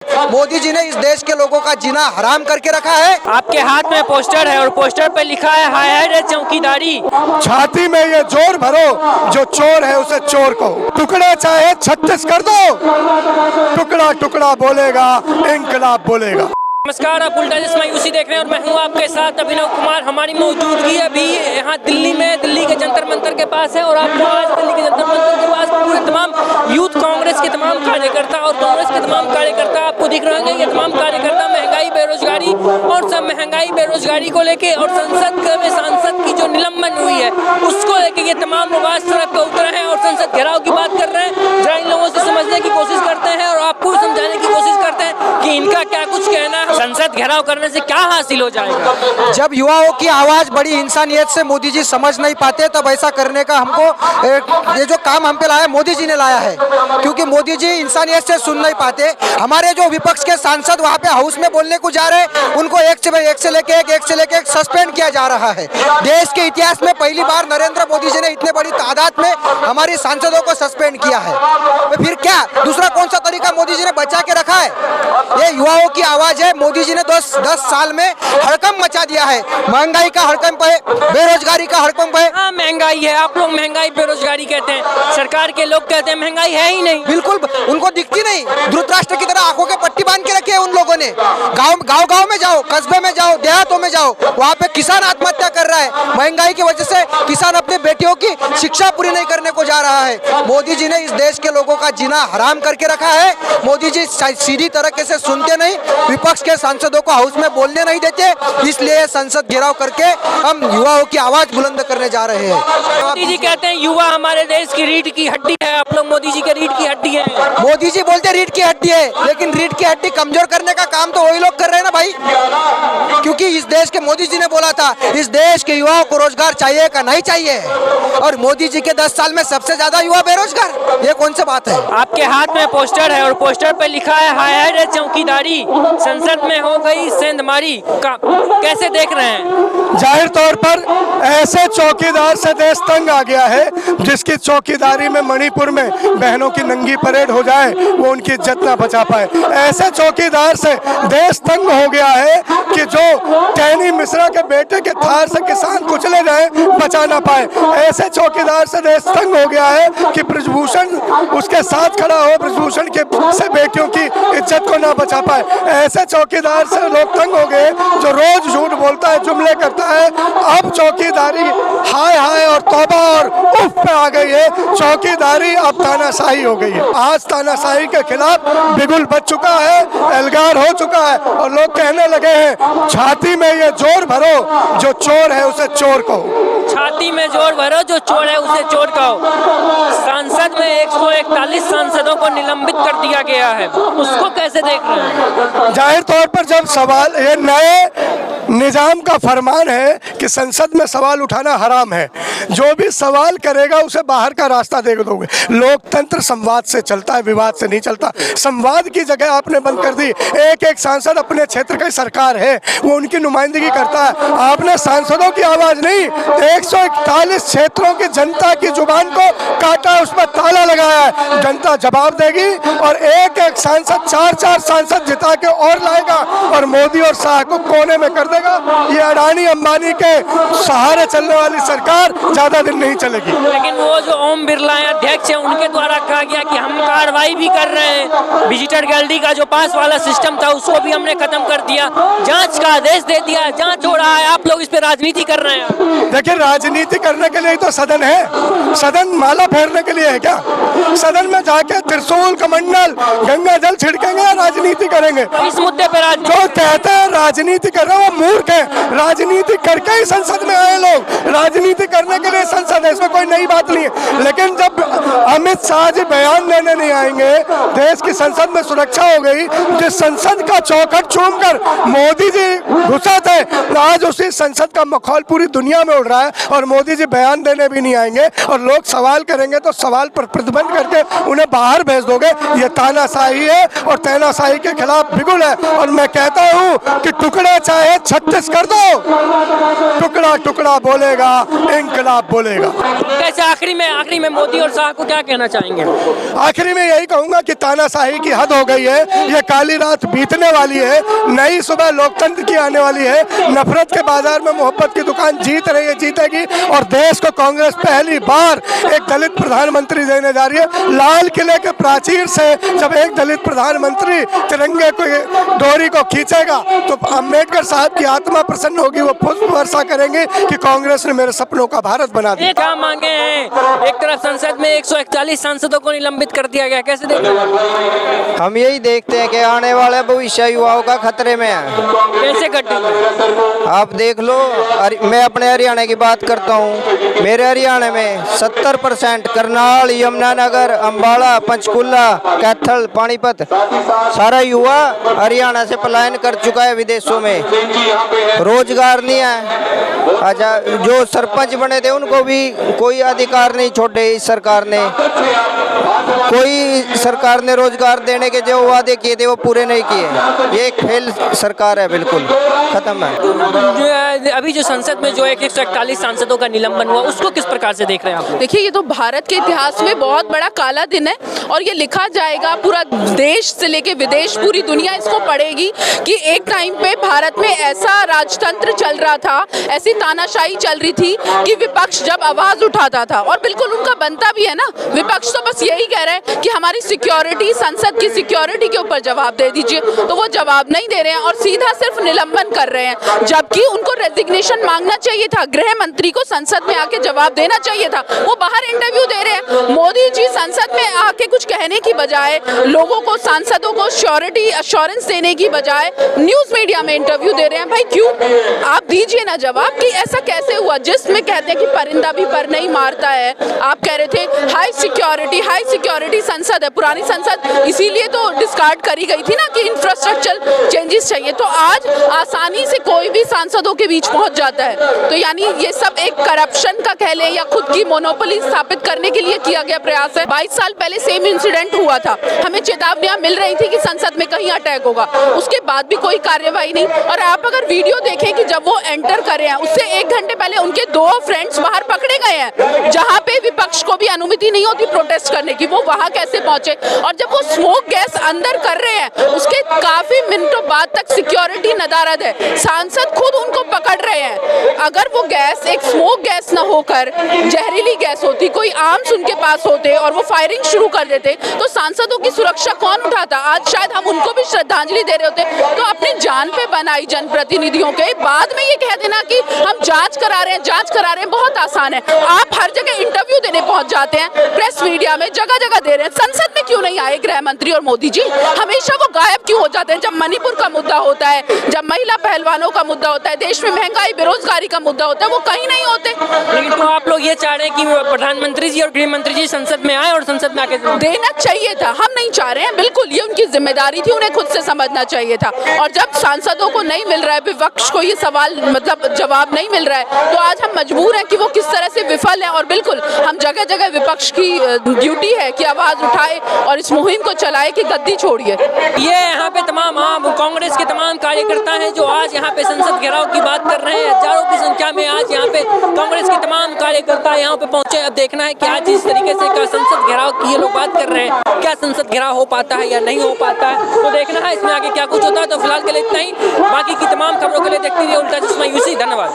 मोदी जी ने इस देश के लोगों का जीना हराम करके रखा है। आपके हाथ में पोस्टर है और पोस्टर पे लिखा है हाय हाय रे चौकीदारी। छाती में ये जोर भरो, जो चोर है उसे चोर कहो। टुकड़े चाहे 36 कर दो, टुकड़ा टुकड़ा बोलेगा, इंकलाब बोलेगा। नमस्कार, आप उल्टा चश्मा यूसी देख रहे हैं और मैं हूं आपके साथ अभिनव कुमार। हमारी मौजूदगी अभी यहाँ दिल्ली में, दिल्ली के जंतर मंतर के पास है और आपको आज दिल्ली के जंतर मंतर के पास पूरे तमाम यूथ कांग्रेस के तमाम कार्यकर्ता और कांग्रेस के तमाम कार्यकर्ता आपको दिख रहे होंगे। ये तमाम कार्यकर्ता महंगाई, बेरोजगारी और सब महंगाई बेरोजगारी को लेके और संसद में सांसद की जो निलंबन हुई है उसको लेके ये तमाम लोग आज सड़क पर उतरे हैं और संसद घेराव की बात कर रहे हैं। जरा इन लोगों से समझने की कोशिश करते हैं और आपको समझाने की कोशिश करते हैं कि इनका क्या कुछ कहना है। संसद घेराव करने से क्या हासिल हो जाएगा? जब युवाओं की आवाज बड़ी इंसानियत से मोदी जी समझ नहीं पाते तब ऐसा करने का हमको ये जो काम हम पे लाया मोदी जी ने लाया है, क्योंकि मोदी जी इंसानियत से सुन नहीं पाते। हमारे जो विपक्ष के सांसद वहाँ पे हाउस में बोलने को जा रहे हैं उनको एक से लेके एक सस्पेंड किया जा रहा है। देश के इतिहास में पहली बार नरेंद्र मोदी जी ने इतने बड़ी तादाद में हमारी सांसदों को सस्पेंड किया है। तो फिर क्या दूसरा कौन सा तरीका मोदी जी ने बचा के रखा है? ये युवाओं की आवाज है। मोदी जी ने 10 साल में हड़कंप मचा दिया है। महंगाई का हड़कंप है, बेरोजगारी का हड़कंप है। हाँ, महंगाई है। आप लोग महंगाई बेरोजगारी कहते हैं, सरकार के लोग कहते हैं महंगाई है ही नहीं। बिल्कुल, उनको दिखती नहीं। धृतराष्ट्र की तरह आंखों के पट्टी बांध के रखी है उन लोगों ने। गांव में जाओ, कस्बे में जाओ, देहातों में जाओ, वहाँ पे किसान आत्महत्या कर रहा है। महंगाई की वजह से किसान अपने बेटियों की शिक्षा पूरी नहीं करने को जा रहा है। मोदी जी ने इस देश के लोगों का जीना हराम करके रखा है। मोदी जी सीधी तरीके से सुनते नहीं, विपक्ष के सांसदों को हाउस में बोलने नहीं देते, इसलिए संसद घेराव करके हम युवाओं की आवाज बुलंद करने जा रहे हैं। मोदी जी कहते हैं युवा हमारे देश की रीढ़ की हड्डी है। आप लोग मोदी जी के रीढ़ की हड्डी है। मोदी जी बोलते रीढ़ की हड्डी है, लेकिन रीढ़ की हड्डी कमजोर करने का काम तो वही लोग कर रहे हैं ना भाई। क्योंकि इस देश के मोदी जी ने बोला था इस देश के युवाओं को रोजगार चाहिए का नहीं चाहिए, और मोदी जी के 10 साल में सबसे ज्यादा युवा बेरोजगार। ये कौन सी बात है? आपके हाथ में पोस्टर है और पोस्टर पे लिखा है हाय हाय रे चौकीदारी, संसद में हो गई सेंधमारी। कैसे देख रहे हैं? जाहिर तौर पर ऐसे चौकीदार से देश तंग आ गया है जिसकी चौकीदारी में मणिपुर में बहनों की नंगी परेड हो जाए वो उनकी इज्जत ना बचा पाए। ऐसे चौकीदार से देश तंग हो गया है कि जो टैनी मिश्रा के बेटे के थार से किसान कुचले जाए बचा ना पाए। ऐसे चौकीदार से देश तंग हो गया है कि ब्रजभूषण उसके साथ खड़ा हो, ब्रजभूषण के से बेटियों की इज्जत को ना बचा पाए। ऐसे चौकीदार से लोग तंग हो गए जो रोज झूठ बोलता है, जुमले करता है। अब चौकीदारी हाय हाय और तौबा और उफ पे आ गई है। चौकीदारी अब तानाशाही हो गई है। आज तानाशाही के खिलाफ बिगुल बच चुका है, एल्गार हो चुका है और लोग कहने लगे हैं छाती में ये जोर भरो, जो चोर है उसे चोर कहो। छाती में जोर भरो, जो चोर है उसे चोर कहो। संसद में 141 सांसदों को निलंबित कर दिया गया है, उसको कैसे देख रहे हैं? जाहिर तौर पर जब सवाल, ये नए निजाम का फरमान है कि संसद में सवाल उठाना हराम है। जो भी सवाल करेगा उसे बाहर का रास्ता दे दोगे। लोकतंत्र संवाद से चलता है, विवाद से नहीं चलता। संवाद की जगह आपने बंद कर दी। एक सांसद अपने क्षेत्र की सरकार है, वो उनकी नुमाइंदगी करता है। आपने सांसदों की आवाज नहीं, 141 क्षेत्रों की जनता की जुबान को काटा, उस पर ताला लगाया है। जनता जवाब देगी और एक सांसद 4 सांसद जिता के और लाएगा और मोदी और शाह को कोने में कर देगा। ये अडानी अंबानी के सहारे चलने वाली सरकार ज्यादा दिन नहीं चलेगी। लेकिन वो जो ओम बिरला अध्यक्ष है उनके द्वारा कहा गया कि हम कार्रवाई भी कर रहे हैं। विजिटर गैलरी का जो पास वाला सिस्टम था उसको भी हमने खत्म कर दिया, जांच का आदेश दे दिया, जांच हो रहा है। आप लोग इस पे राजनीति कर रहे हैं। देखिए, राजनीति करने के लिए तो सदन है। सदन माला फेरने के लिए है क्या? सदन में जाके त्रिशूल कमंडल गंगा जल छिड़केंगे, राजनीति करेंगे? इस मुद्दे पर जो कहते हैं राजनीति कर रहे हैं वो मूर्ख है। राजनीति करके ही संसद में आए लोग, राजनीति करने के लिए संसद है, इसमें कोई नई बात नहीं है। लेकिन जब अमित शाह जी बयान देने नहीं आएंगे, देश की संसद में सुरक्षा हो गई, जिस संसद का चौखट चूमकर मोदी जी घुसे थे, आज उसी संसद का मखौल पूरी दुनिया में उड़ रहा है और मोदी जी बयान देने भी नहीं आएंगे और लोग सवाल करेंगे तो सवाल पर प्रतिबंध करके उन्हें बाहर भेज दोगे। ये तानाशाही है और तानाशाही के खिलाफ बिगुल है। और मैं कहता हूँ कि टुकड़े चाहे 36 कर दो, टुकड़ा टुकड़ा बोलेगा, इंकलाब बोलेगा। कैसे आखिरी में मोदी और शाह को क्या कहना चाहेंगे? आखिरी में यही कहूंगा कि तानाशाही की हद हो गई है, ये काली रात बीतने वाली है, नई सुबह लोकतंत्र की आने वाली है। नफरत के बाजार में मोहब्बत की दुकान जीत रही है, जीतेगी, और देश को कांग्रेस पहली बार एक दलित प्रधानमंत्री देने जा रही है। लाल किले के प्राचीर से जब एक दलित प्रधानमंत्री तिरंगे को डोरी को खींचेगा तो अम्बेडकर साहब की आत्मा प्रसन्न होगी, वो पुष्प वर्षा करेंगे कि कांग्रेस ने मेरे सपनों का भारत बना दिया। क्या मांगे हैं? एक तरफ संसद में 141 सांसदों को निलंबित कर दिया गया, कैसे देखते हैं? हम यही देखते हैं कि आने वाला भविष्य युवाओं का खतरे में है। कैसे गड्ढे? आप देख लो, मैं अपने हरियाणा की बात करता हूँ। मेरे हरियाणा में 70% करनाल, यमुनानगर, अम्बाला, पंचकुला, कैथल, पानीपत सारा युवा हरियाणा से पलायन कर चुका है विदेशों में। रोजगार नहीं है। अच्छा, जो सरपंच बने थे उनको भी कोई अधिकार नहीं छोड़े इस सरकार ने। कोई सरकार ने रोजगार देने के जो वादे किए थे वो पूरे नहीं किए। ये एक फेल सरकार है, बिल्कुल खत्म है। अभी जो संसद में जो 141 सांसदों का निलंबन हुआ, उसको किस प्रकार से देख रहे हैं आप? देखिए, ये तो भारत के इतिहास में बहुत बड़ा काला दिन है और ये लिखा जाएगा। पूरा देश से लेके विदेश, पूरी दुनिया इसको पढ़ेगी कि एक टाइम पे भारत में ऐसा राजतंत्र चल रहा था, ऐसी तानाशाही चल रही थी कि विपक्ष जब आवाज उठाता था, और बिल्कुल उनका बनता भी है ना, विपक्ष तो बस यही कह रहे हैं कि हमारी सिक्योरिटी, संसद की सिक्योरिटी के ऊपर जवाब दे दीजिए, तो वो जवाब नहीं दे रहे हैं और सीधा सिर्फ निलंबन कर रहे हैं। जबकि उनको रेजिग्नेशन मांगना चाहिए था, गृह मंत्री को संसद में आके जवाब देना चाहिए था। वो बाहर इंटरव्यू दे रहे हैं। मोदी जी संसद में आके कुछ कहने की बजाय, लोगों को, सांसदों को श्योरिटी अश्योरेंस देने की बजाय न्यूज मीडिया में इंटरव्यू दे रहे हैं। भाई क्यों? आप दीजिए ना जवाब कि ऐसा कैसे हुआ, जिसमें कहते हैं कि परिंदा भी पर नहीं मारता है। आप कह रहे थे हाई सिक्योरिटी संसद है, पुरानी संसद इसीलिए तो डिस्कार्ड करी गई थी ना कि इंफ्रास्ट्रक्चर चेंजेस चाहिए। तो आज आसानी से कोई भी सांसदों के बीच पहुंच जाता है। तो यानी ये सब एक करप्शन का कह लें या खुद की मोनोपोली स्थापित करने के लिए किया गया प्रयास है। 22 साल पहले सेम इंसिडेंट हुआ था, हमें चेतावनियां मिल रही थी कि संसद में कहीं अटैक होगा, उसके बाद भी कोई कार्यवाही नहीं। और आप अगर वीडियो देखें कि जब वो एंटर कर रहे हैं, उससे 1 घंटे पहले उनके 2 फ्रेंड्स बाहर पकड़े गए हैं, जहां पे विपक्ष को भी अनुमति नहीं होती प्रोटेस्ट करने की। वो वहां कैसे पहुंचे? और जब वो स्मोक गैस अंदर कर रहे हैं, उसके काफी मिनटों बाद तक सिक्योरिटी नदारद है, सांसद खुद उनको पकड़ रहे हैं। अगर वो गैस एक स्मोक गैस ना होकर जहरीली गैस होती, कोई आर्म्स उनके पास होते और वो फायरिंग शुरू कर देते, तो सांसदों की सुरक्षा कौन उठाता? आज शायद हम उनको भी श्रद्धांजलि दे रहे होते। तो अपनी जान पे बनाई जनप्रतिनिधियों के बाद में ये कह देना कि हम जांच करा रहे हैं, बहुत आसान है। आप हर जगह इंटरव्यू देने पहुंच जाते हैं, प्रेस मीडिया में जगह जगह दे रहे हैं। संसद में क्यों नहीं आए गृह मंत्री और मोदी जी? हमेशा वो गायब क्यों हो जाते हैं? जब मणिपुर का मुद्दा होता है, जब महिला पहलवानों का मुद्दा होता है, देश में महंगाई, बेरोजगारी का मुद्दा होता है, वो कहीं नहीं होते। लेकिन तो आप लोग ये चाह रहे हैं कि प्रधानमंत्री जी और गृह मंत्री जी संसद में आए और संसद में आके देना चाहिए था। हम नहीं चाह रहे हैं, बिल्कुल ये उनकी जिम्मेदारी थी, उन्हें खुद से समझना चाहिए था। और जब सांसदों को नहीं मिल रहा है, विपक्ष को ये सवाल मतलब जवाब नहीं मिल रहा है, तो आज हम मजबूर हैं कि वो किस तरह से विफल है। और बिल्कुल हम जगह जगह विपक्ष की ड्यूटी है कि आवाज उठाए और इस मुहिम को चलाए कि गद्दी छोड़िए। ये यहाँ पे तमाम कांग्रेस के तमाम कार्यकर्ता हैं जो आज यहाँ पे संसद घेराव की बात कर रहे हैं। हजारों की संख्या में आज यहाँ पे कांग्रेस के तमाम कार्यकर्ता यहाँ पे पहुंचे। अब देखना है कि आज जिस तरीके से संसद घेराव की ये लोग बात कर रहे हैं, क्या संसद घेराव हो पाता है या नहीं हो पाता है, तो देखना है इसमें आगे क्या कुछ होता है। तो फिलहाल के लिए इतना ही। बाकी की तमाम खबरों के लिए देखते रहिए उल्टा चश्मा यूसी। धन्यवाद।